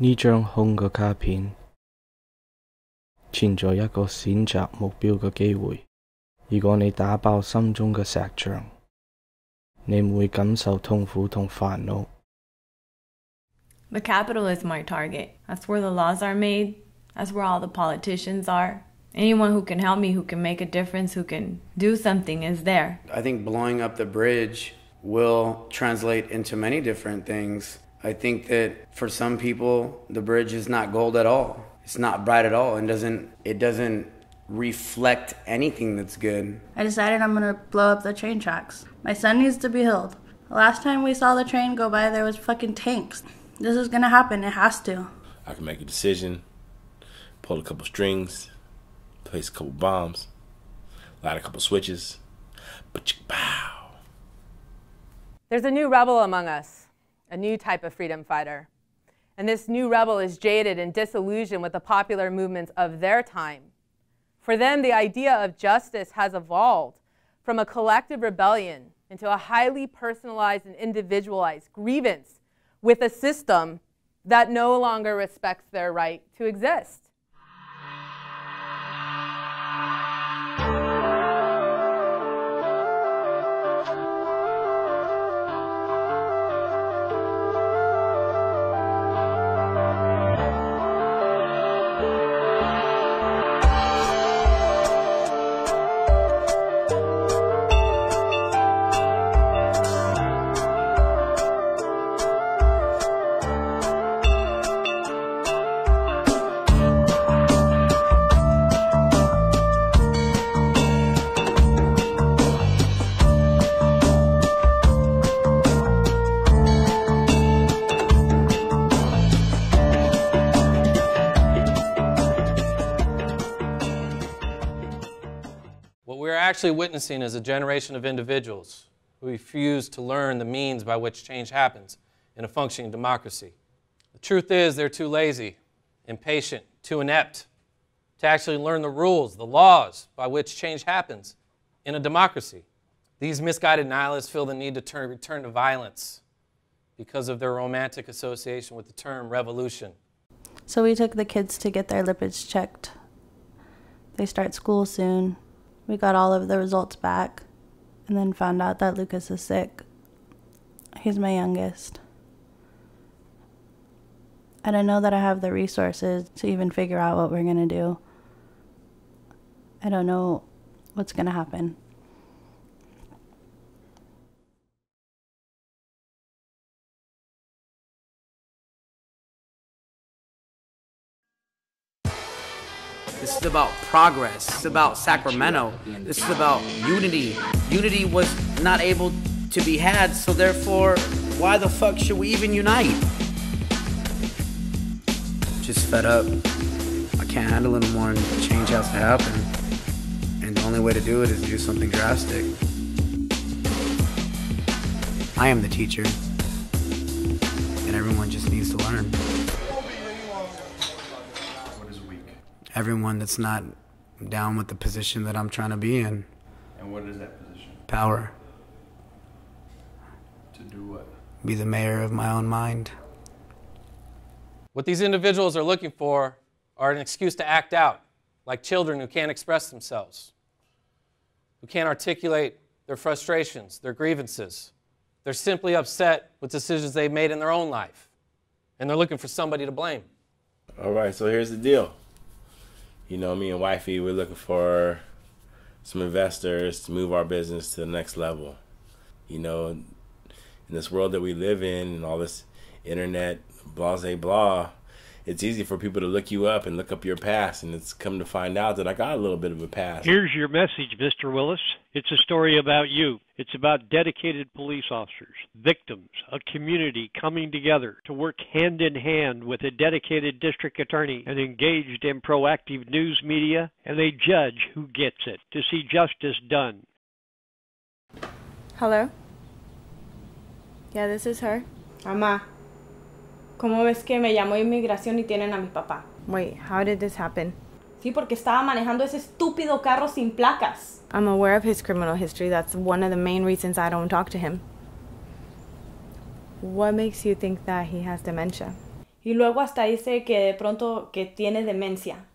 呢張空嘅卡片存在一個選擇目標嘅機會。如果你打爆心中嘅石像，你唔會感受痛苦同煩惱。The Capitol is my target. That's where the laws are made. That's where all the politicians are. Anyone who can help me, who can make a difference, who can do something is there. I think blowing up the bridge will translate into many different things. I think that for some people, the bridge is not gold at all. It's not bright at all, and it doesn't reflect anything that's good. I decided I'm gonna blow up the train tracks. My son needs to be healed. The last time we saw the train go by, there was fucking tanks. This is gonna happen. It has to. I can make a decision, pull a couple strings, place a couple bombs, light a couple switches, pow. There's a new rebel among us, a new type of freedom fighter. And this new rebel is jaded and disillusioned with the popular movements of their time. For them, the idea of justice has evolved from a collective rebellion into a highly personalized and individualized grievance with a system that no longer respects their right to exist. What we're actually witnessing is a generation of individuals who refuse to learn the means by which change happens in a functioning democracy. The truth is they're too lazy, impatient, too inept to actually learn the rules, the laws by which change happens in a democracy. These misguided nihilists feel the need to return to violence because of their romantic association with the term revolution. So we took the kids to get their lipids checked. They start school soon. We got all of the results back and then found out that Lucas is sick. He's my youngest. I don't know that I have the resources to even figure out what we're gonna do. I don't know what's gonna happen. This is about progress. This is about Sacramento. This is about unity. Unity was not able to be had, so therefore, why the fuck should we even unite? Just fed up. I can't handle it anymore, and change has to happen. And the only way to do it is to do something drastic. I am the teacher, and everyone just needs to learn. Everyone that's not down with the position that I'm trying to be in. And what is that position? Power. To do what? Be the mayor of my own mind. What these individuals are looking for are an excuse to act out, like children who can't express themselves, who can't articulate their frustrations, their grievances. They're simply upset with decisions they've made in their own life, and they're looking for somebody to blame. All right, so here's the deal. You know, me and wifey, we're looking for some investors to move our business to the next level. You know, in this world that we live in and all this internet, blah, blah, it's easy for people to look you up and look up your past, and it's come to find out that I got a little bit of a past. Here's your message, Mr. Willis. It's a story about you. It's about dedicated police officers, victims, a community coming together to work hand in hand with a dedicated district attorney, an engaged and proactive news media, and a judge who gets it to see justice done. Hello? Yeah, this is her. Mamá, ¿cómo ves que me llamó inmigración y tienen a mi papá? Wait, how did this happen? Sí, porque estaba manejando ese estúpido carro sin placas. I'm aware of his criminal history. That's one of the main reasons I don't talk to him. What makes you think that he has dementia? Y luego hasta dice que de pronto que tiene demencia.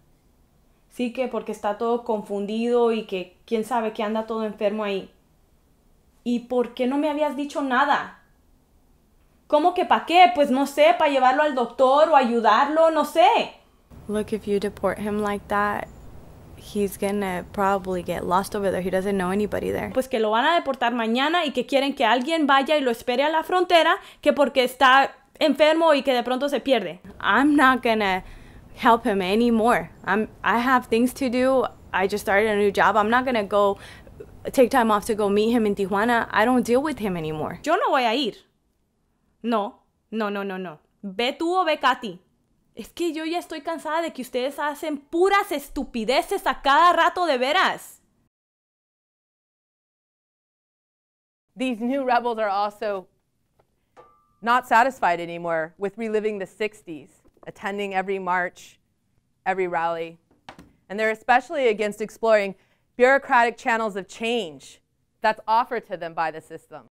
Sí, que porque está todo confundido y que quién sabe que anda todo enfermo ahí. ¿Y por qué no me habías dicho nada? ¿Cómo que para qué? Pues no sé, para llevarlo al doctor o ayudarlo, no sé. Look, if you deport him like that, he's gonna probably get lost over there. He doesn't know anybody there. Pues que lo van a deportar mañana y que quieren que alguien vaya y lo espere a la frontera, que porque está enfermo y que de pronto se pierde. I'm not gonna help him anymore. I have things to do. I just started a new job. I'm not gonna go take time off to go meet him in Tijuana. I don't deal with him anymore. Yo no voy a ir. No. Ve tú o ve Katy. Es que yo ya estoy cansada de que ustedes hacen puras estupideces a cada rato, de veras. These new rebels are also not satisfied anymore with reliving the 60s, attending every march, every rally. And they're especially against exploring bureaucratic channels of change that's offered to them by the system.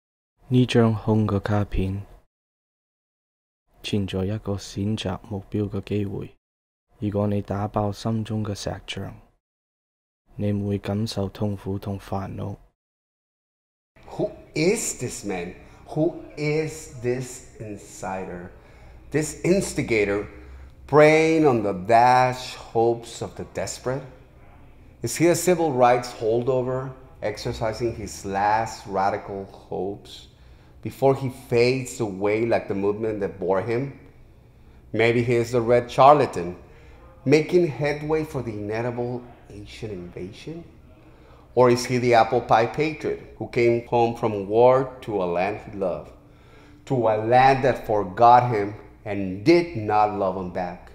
呢張空嘅卡片存在一個選擇目標嘅機會。如果你打爆心中嘅石像，你唔會感受痛苦同煩惱。Who is this man? Who is this insider? This instigator preying on the dashed hopes of the desperate? Is he a civil rights holdover exercising his last radical hopes before he fades away like the movement that bore him? Maybe he is the red charlatan making headway for the inevitable Asian invasion? Or is he the apple pie patriot who came home from war to a land he loved, to a land that forgot him and did not love him back?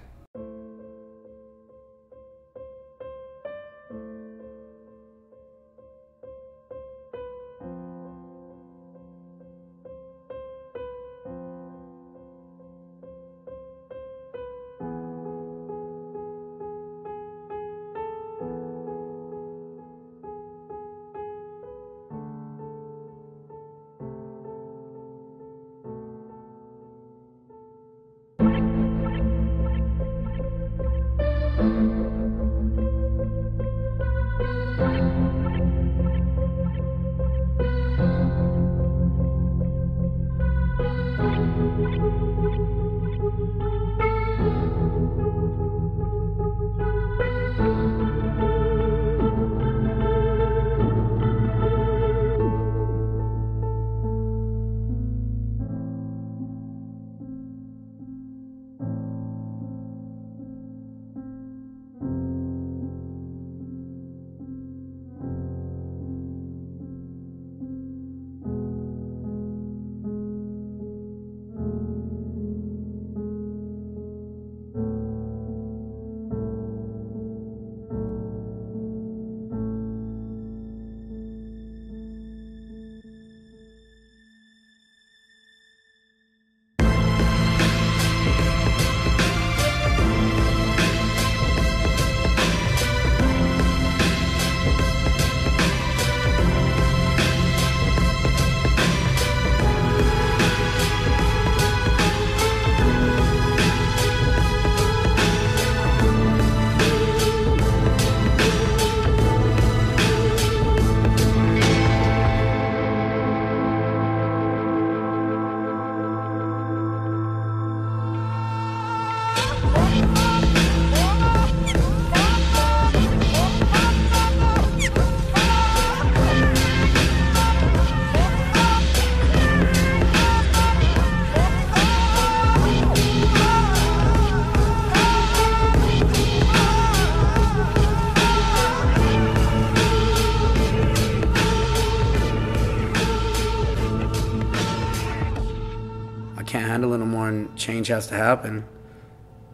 Can't handle it no more and change has to happen.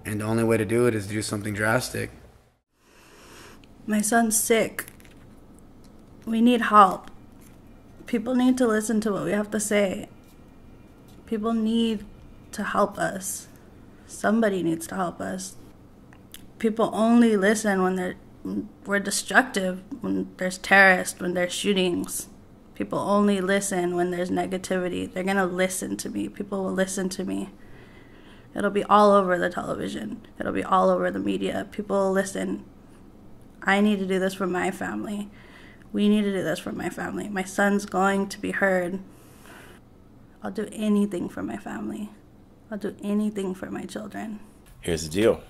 And the only way to do it is to do something drastic. My son's sick. We need help. People need to listen to what we have to say. People need to help us. Somebody needs to help us. People only listen when we're destructive, when there's terrorists, when there's shootings. People only listen when there's negativity. They're going to listen to me. People will listen to me. It'll be all over the television. It'll be all over the media. People will listen. I need to do this for my family. We need to do this for my family. My son's going to be heard. I'll do anything for my family. I'll do anything for my children. Here's the deal.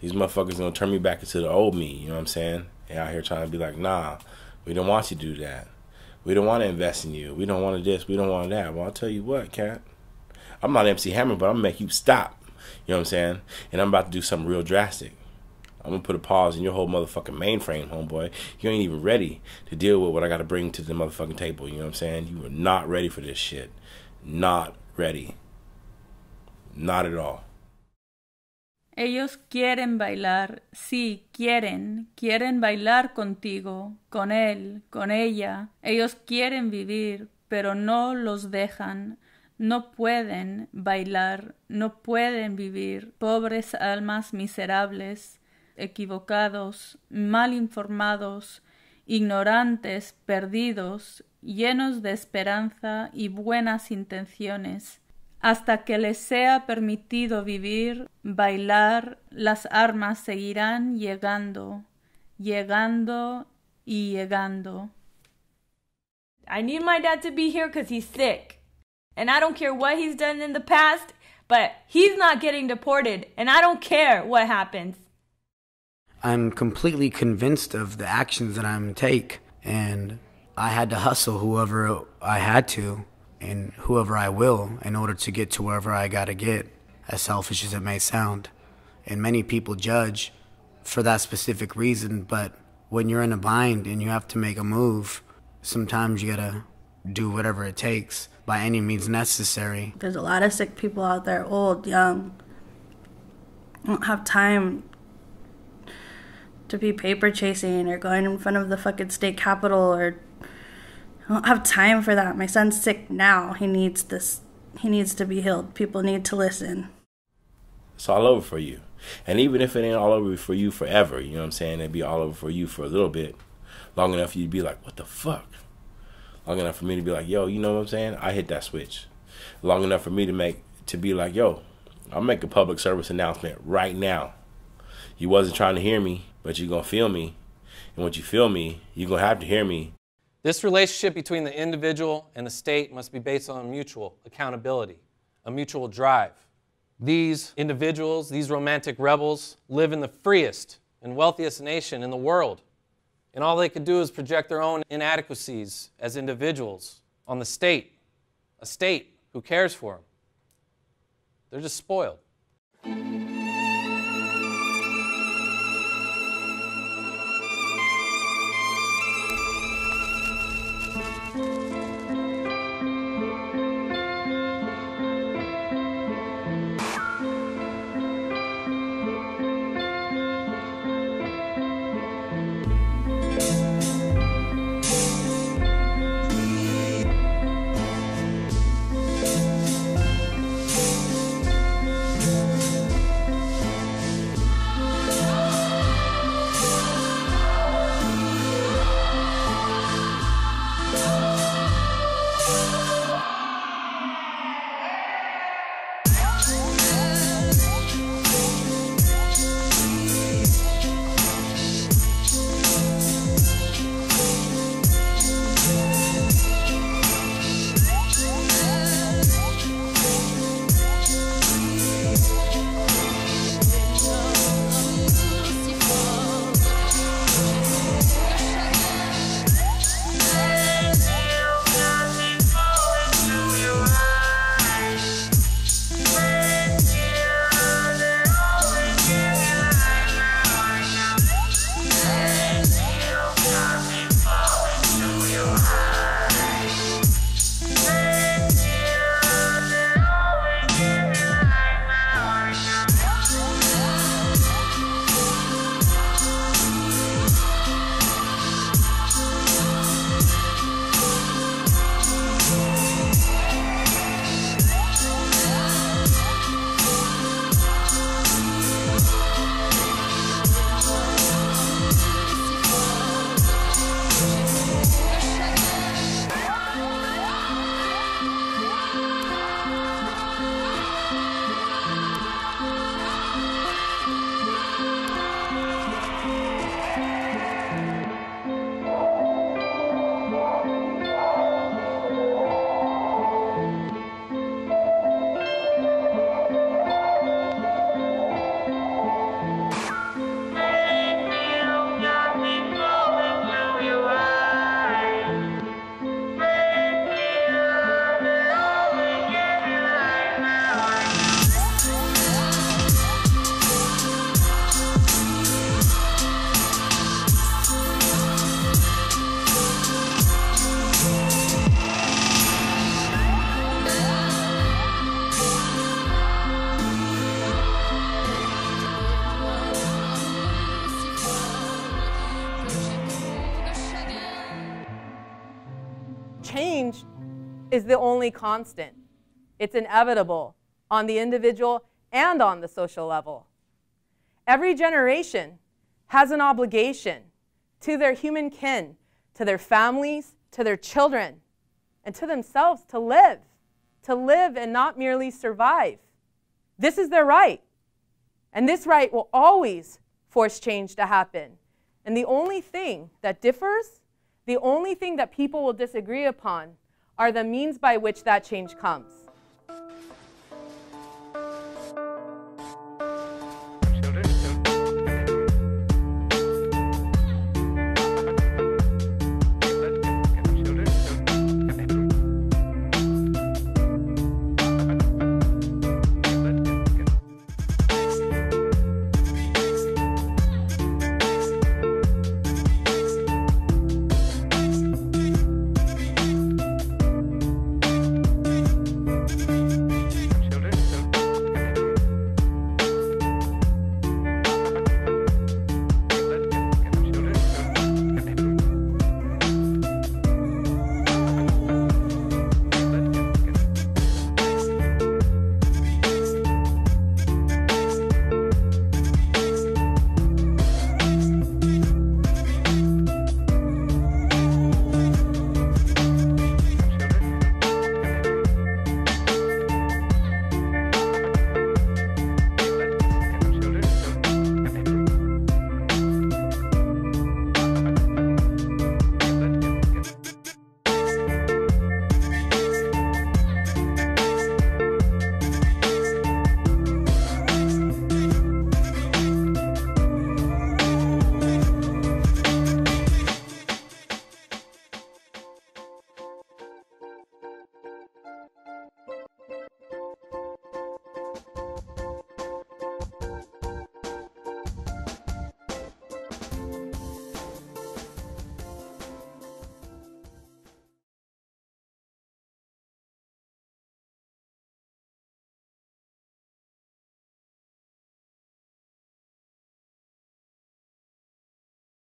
These motherfuckers gonna turn me back into the old me, you know what I'm saying? And out here trying to be like, nah, we don't want you to do that. We don't want to invest in you. We don't want to this. We don't want that. Well, I'll tell you what, cat. I'm not MC Hammer, but I'm gonna make you stop. You know what I'm saying? And I'm about to do something real drastic. I'm gonna put a pause in your whole motherfucking mainframe, homeboy. You ain't even ready to deal with what I gotta bring to the motherfucking table. You know what I'm saying? You are not ready for this shit. Not ready. Not at all. Ellos quieren bailar, sí, quieren bailar contigo, con él, con ella. Ellos quieren vivir, pero no los dejan. No pueden bailar, no pueden vivir. Pobres almas miserables, equivocados, mal informados, ignorantes, perdidos, llenos de esperanza y buenas intenciones. Hasta que les sea permitido vivir, bailar, las armas seguirán llegando, llegando y llegando. I need my dad to be here because he's sick. And I don't care what he's done in the past, but he's not getting deported, and I don't care what happens. I'm completely convinced of the actions that I'm take, and I had to hustle whoever I had to and whoever I will in order to get to wherever I gotta get, as selfish as it may sound. And many people judge for that specific reason, but when you're in a bind and you have to make a move, sometimes you gotta do whatever it takes by any means necessary. There's a lot of sick people out there, old, young. Don't have time to be paper chasing or going in front of the fucking state capitol, or I don't have time for that. My son's sick now. He needs this. He needs to be healed. People need to listen. It's all over for you. And even if it ain't all over for you forever, you know what I'm saying? It'd be all over for you for a little bit. Long enough for you to be like, what the fuck? Long enough for me to be like, yo, you know what I'm saying? I hit that switch. Long enough for me to be like, yo, I'll make a public service announcement right now. You wasn't trying to hear me, but you're going to feel me. And once you feel me, you're going to have to hear me. This relationship between the individual and the state must be based on mutual accountability, a mutual drive. These individuals, these romantic rebels, live in the freest and wealthiest nation in the world. And all they could do is project their own inadequacies as individuals on the state, a state who cares for them. They're just spoiled. change is the only constant. It's inevitable on the individual and on the social level. Every generation has an obligation to their human kin, to their families, to their children, and to themselves to live and not merely survive. This is their right, and this right will always force change to happen. And the only thing that differs, the only thing that people will disagree upon, are the means by which that change comes.